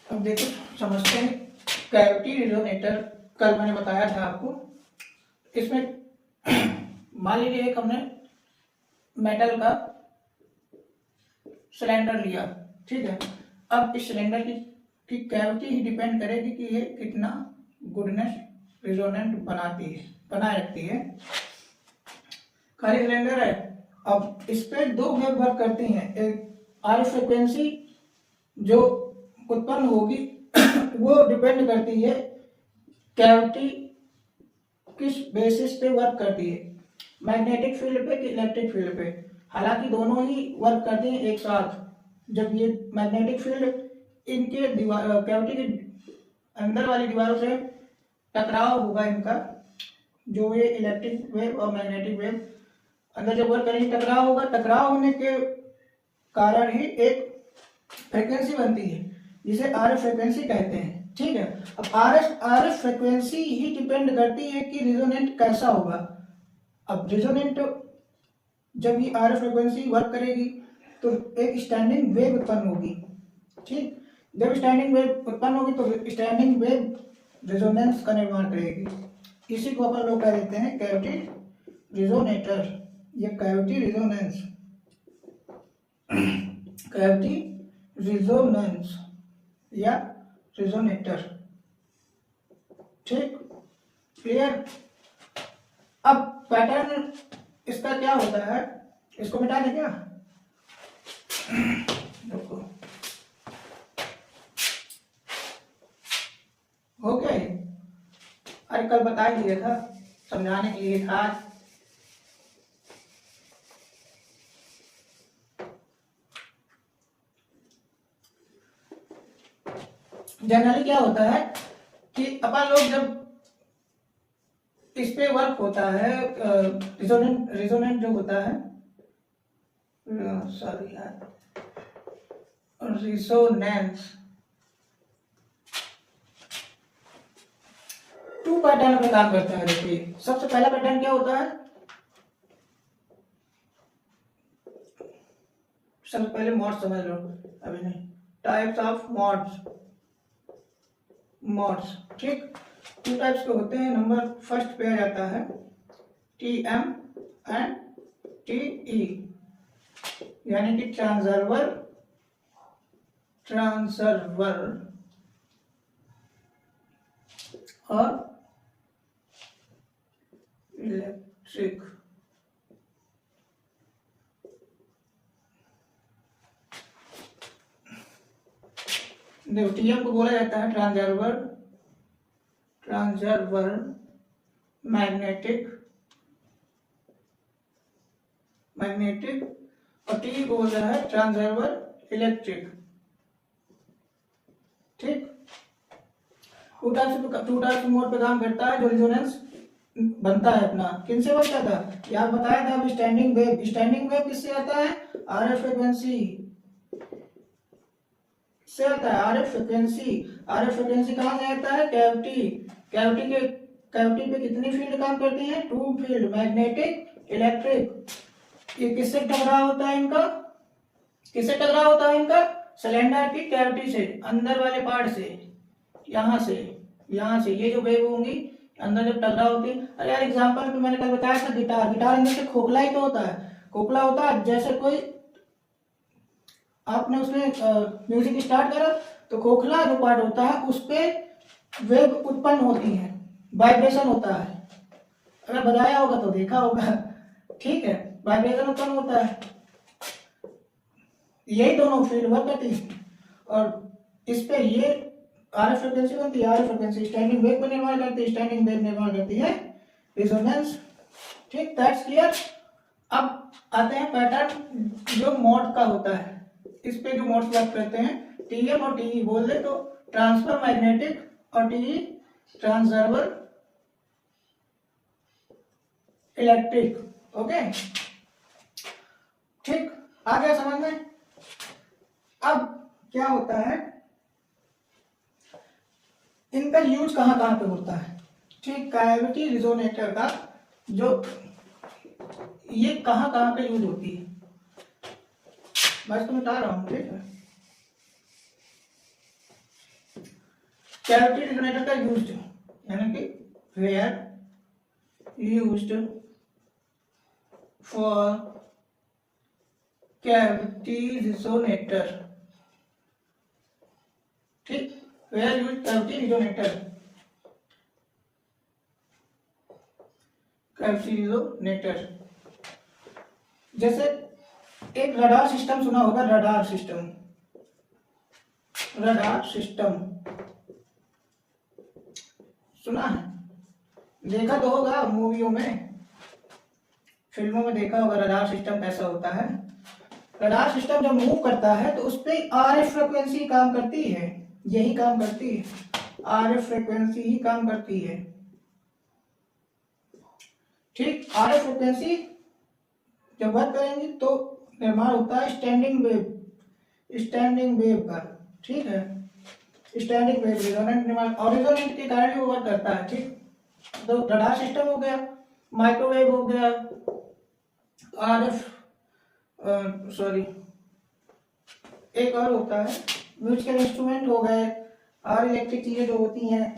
अब देखो समझते हैं कैविटी रिजोनेटर। कल मैंने बताया था आपको, इसमें मान लीजिए एक हमने मेटल का सिलेंडर लिया, ठीक है। अब इस सिलेंडर की कैविटी ही डिपेंड करेगी कि ये कितना गुडनेस रिजोनेंट बनाए रखती है। खाली सिलेंडर है, अब इस पे दो वेव वर्क करती हैं। एक आर फ्रिक्वेंसी जो उत्पन्न होगी वो डिपेंड करती है कैविटी किस बेसिस पे वर्क करती है, मैग्नेटिक फील्ड पे कि इलेक्ट्रिक फील्ड पे। हालांकि दोनों ही वर्क करते हैं एक साथ। जब ये मैग्नेटिक फील्ड इनके कैविटी के अंदर वाली दीवारों से टकराव होगा इनका, जो ये इलेक्ट्रिक वेव और मैग्नेटिक वेव अंदर जब वर्क करेंगे टकराव होगा। टकराव होने के कारण ही एक फ्रिक्वेंसी बनती है जिसे आरएफ फ्रिक्वेंसी कहते हैं, ठीक है। अब आरएफ फ्रिक्वेंसी ही डिपेंड करती है कि रिजोनेंट कैसा होगा। अब रिजोनेंट जब ये आरएफ फ्रिक्वेंसी वर्क करेगी तो एक स्टैंडिंग वेव उत्पन्न होगी, ठीक। जब स्टैंडिंग वेव उत्पन्न होगी तो स्टैंडिंग वेव रिजोनेंस का निर्माण करेगी। इसी को अपन लोग कह देते हैं कैविटी रिजोनेटर या कैविटी रिजोनेंस, कैविटी रिजोनेंस या रिजोनेटर, ठीक, क्लियर। अब पैटर्न इसका क्या होता है, इसको मिटा दें क्या, देखो हो गया ये। अरे कल बता ही दिया था, समझाने के लिए था। जनरली क्या होता है कि अपन लोग जब इस पे वर्क होता है, रिजोनेंट जो होता है, सॉरी यार, रिजोनेंस टू पैटर्न पे काम करता है। देखिए सबसे पहला पैटर्न क्या होता है, सबसे पहले मॉड्स समझ लो, अभी नहीं, टाइप्स ऑफ मॉड्स, ठीक। टू टाइप्स के होते हैं। नंबर फर्स्ट पे आ जाता है T M and T E, यानी कि ट्रांसर्वर और इलेक्ट्रिक। देखो टीएम को बोला जाता है ट्रांसर्वर मैग्नेटिक, और टी को बोला है ट्रांसर्वर इलेक्ट्रिक, ठीक। टू टाइप्स मोड पे काम करता है। जो रिजोनेंस बनता है अपना किनसे बनता था, यार बताया था, स्टैंडिंग वेव किससे आता है, आरएफ फ्रिक्वेंसी से आता है। आरएफ फ्रिक्वेंसी कहां से आता है, कैविटी पे कितनी फील्ड काम करती है, टू फील्ड, मैग्नेटिक इलेक्ट्रिक। ये किससे टकराव होता है इनका, सिलेंडर की कैविटी से, अंदर वाले पार्ट से, यहाँ से ये जो वेव होंगी अंदर जब टकराव होती है। अरे यार एग्जांपल में मैंने कल बताया था, गिटार अंदर से खोखला ही तो होता है। जैसे कोई आपने उसमें म्यूजिक स्टार्ट करा तो खोखला जो पार्ट होता है उस पे वेव उत्पन्न होती है, वाइब्रेशन होता है। अगर बजाया होगा तो देखा होगा, ठीक है, वाइब्रेशन उत्पन्न होता है। यही दोनों फील्ड वर्क करती है और इस पे ये आरएफ फ्रिक्वेंसी बनती है। आरएफ फ्रिक्वेंसी स्टैंडिंग वेव को निर्माण करती है, रिजोनेंस, ठीक, दैट्स क्लियर। अब आते हैं पैटर्न जो मोड का होता है। इस पे जो मोड्स वर्क करते हैं, टीएम और टीई बोल दे तो ट्रांसफर मैग्नेटिक और टीई ट्रांसर्वर इलेक्ट्रिक, ओके, ठीक, आ गया समझ में। अब क्या होता है, इनका यूज कहां कहां पे होता है, ठीक। कैविटी रिजोनेटर का जो ये कहां कहां पे यूज होती है, मैं इसको बता रहा हूं, ठीक है। कैविटी रेजोनेटर का यूज यानी कि were used for cavity resonator, ठीक, were use cavity resonator, cavity resonator. जैसे एक रडार सिस्टम सुना होगा, रडार सिस्टम, रडार सिस्टम सुना है, देखा तो होगा मूवियों में, फिल्मों में देखा होगा रडार सिस्टम कैसा होता है। रडार सिस्टम जब मूव करता है तो उस पर आरएफ फ्रिक्वेंसी काम करती है, यही काम करती है, आरएफ फ्रिक्वेंसी ही काम करती है, ठीक। आरएफ फ्रिक्वेंसी जब वर्क करेंगी तो निर्माण होता है स्टैंडिंग वेव, स्टैंडिंग वेव का, ठीक है, स्टैंडिंग वेव रेजोनेंट निर्माण, और रेजोनेंट के कारण ही वो वर्क करता है, ठीक। तो रडार सिस्टम हो गया, माइक्रोवेव हो गया, आरएफ सॉरी एक और होता है म्यूजिकल इंस्ट्रूमेंट हो गए, और इलेक्ट्रिक चीजें जो होती हैं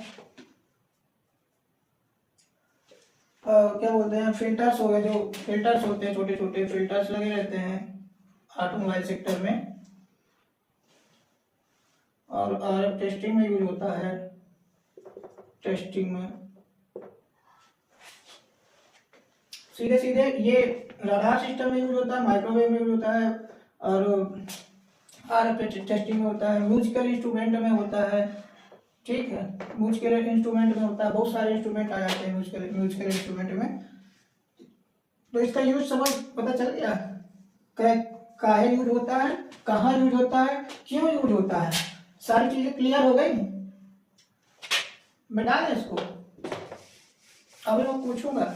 क्या बोलते हैं, फिल्टर्स हो गए, जो फिल्टर्स होते हैं, छोटे छोटे फिल्टर्स लगे रहते हैं ऑटोमोबाइल सेक्टर में, और आरएफ टेस्टिंग में यूज होता है, टेस्टिंग में सीधे सीधे ये रडार सिस्टम में यूज होता है, माइक्रोवेव में यूज होता है, और आरएफ टेस्टिंग में होता है, म्यूजिकल इंस्ट्रूमेंट में होता है, ठीक है, म्यूजिकल इंस्ट्रूमेंट में होता है, बहुत सारे इंस्ट्रूमेंट आ जाते हैं म्यूजिकल इंस्ट्रूमेंट में। तो इसका यूज समझ पता चल गया, काहे यूज होता है, कहाँ यूज होता है, क्यों यूज होता है, सारी चीजें क्लियर हो गई। मैं डाल इसको, अभी मैं पूछूंगा,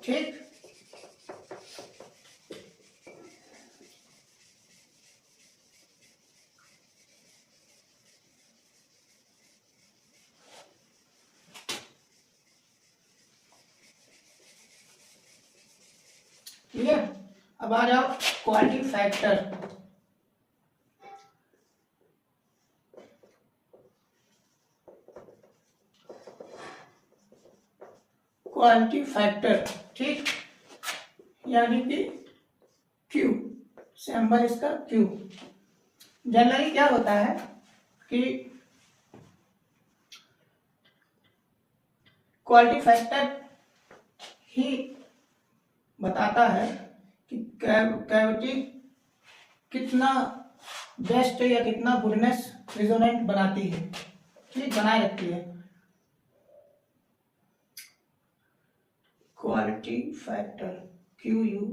ठीक। क्लियर। अब आ जाओ क्वालिटी फैक्टर। क्वालिटी फैक्टर, ठीक, यानी कि Q, सिंबल इसका Q। जनरली क्या होता है कि क्वालिटी फैक्टर ही बताता है कि कैविटी कितना बेस्ट या कितना गुडनेस रेजोनेंट बनाती है, ठीक, बनाए रखती है। Quality factor QU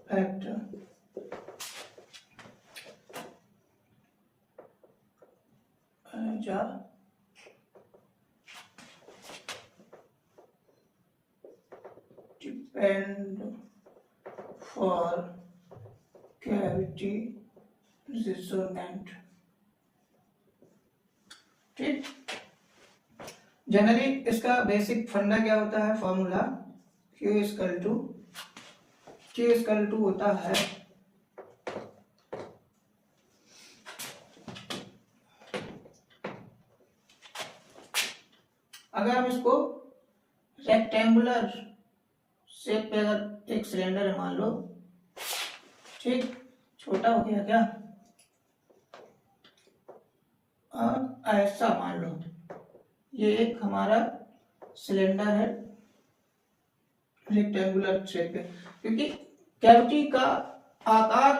factor depend for cavity resonant, ठीक। जनरली इसका बेसिक फंडा क्या होता है, फॉर्मूला Q इक्वल टू होता है अगर हम इसको रेक्टेंगुलर शेप पे, अगर एक सिलेंडर है मान लो, ठीक, छोटा हो गया क्या, और ऐसा मान लो ये एक हमारा सिलेंडर है रेक्टेंगुलर शेप पे, क्योंकि कैविटी का आकार,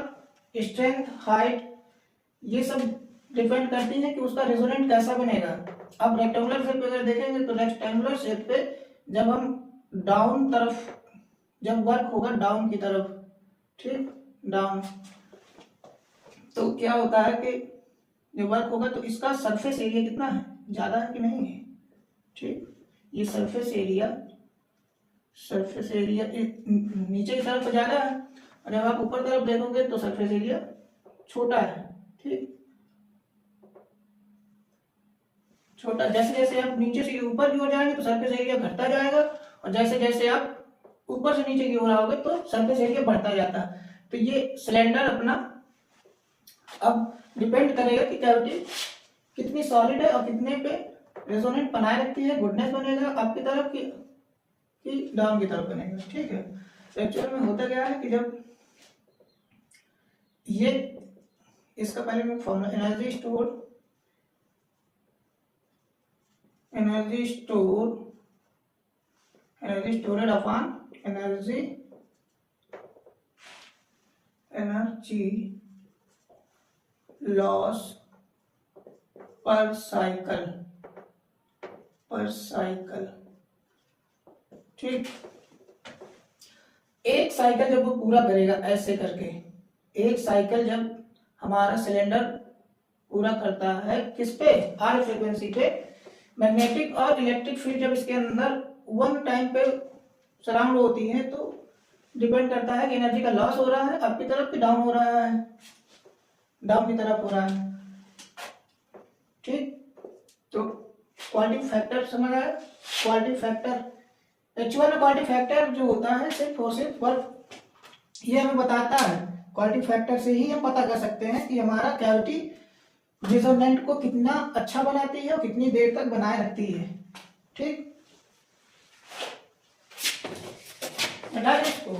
स्ट्रेंथ, हाइट ये सब डिपेंड करती है कि उसका रेजोनेंट कैसा बनेगा। अब रेक्टेंगुलर शेप पे अगर देखेंगे तो रेक्टेंगुलर शेप पे जब हम डाउन तरफ जब वर्क होगा, डाउन की तरफ, ठीक, डाउन, तो क्या होता है कि जब वर्क होगा तो इसका सरफेस एरिया कितना है, ज्यादा है कि नहीं है, ठीक, ये सरफेस एरिया नीचे की तरफ ज्यादा है, और जब आप ऊपर तरफ देखोगे तो सरफेस एरिया छोटा है, ठीक। छोटा, जैसे जैसे आप नीचे से ऊपर की ओर जाएंगे तो सरफेस एरिया घटता जाएगा, और जैसे जैसे आप ऊपर से नीचे की ओर आओगे तो सरफेस एरिया बढ़ता जाता है। तो ये सिलेंडर अपना अब डिपेंड करेगा कि कैविटी कितनी सॉलिड है और कितने पे रेजोनेंट बनाए रखती है, गुडनेस बनेगा आपकी तरफ कि डाउन की तरफ बनेगा। ठीक है, तो एक्चुअल में होता क्या है कि जब ये इसका पहले मैं formula energy storeyed upon energy loss पर साइकिल। ठीक, एक साइकिल जब वो पूरा करेगा ऐसे करके, एक साइकिल जब हमारा सिलेंडर पूरा करता है किस पे, आर फ्रीक्वेंसी पे, मैग्नेटिक और इलेक्ट्रिक फील्ड जब इसके अंदर वन टाइम पे सराउंड होती है तो डिपेंड करता है कि एनर्जी का लॉस हो रहा है अप की तरफ कि डाउन हो रहा है, डाउन की तरफ हो रहा है। ठीक, तो क्वालिटी फैक्टर समझ आया। क्वालिटी फैक्टर एक्चुअल में क्वालिटी फैक्टर जो होता है सिर्फ और सिर्फ वर्क ये हमें बताता है। क्वालिटी फैक्टर से ही हम पता कर सकते हैं कि हमारा कैविटी रिजोनेंट को कितना अच्छा बनाती है और कितनी देर तक बनाए रखती है। ठीक, हटा दो इसको।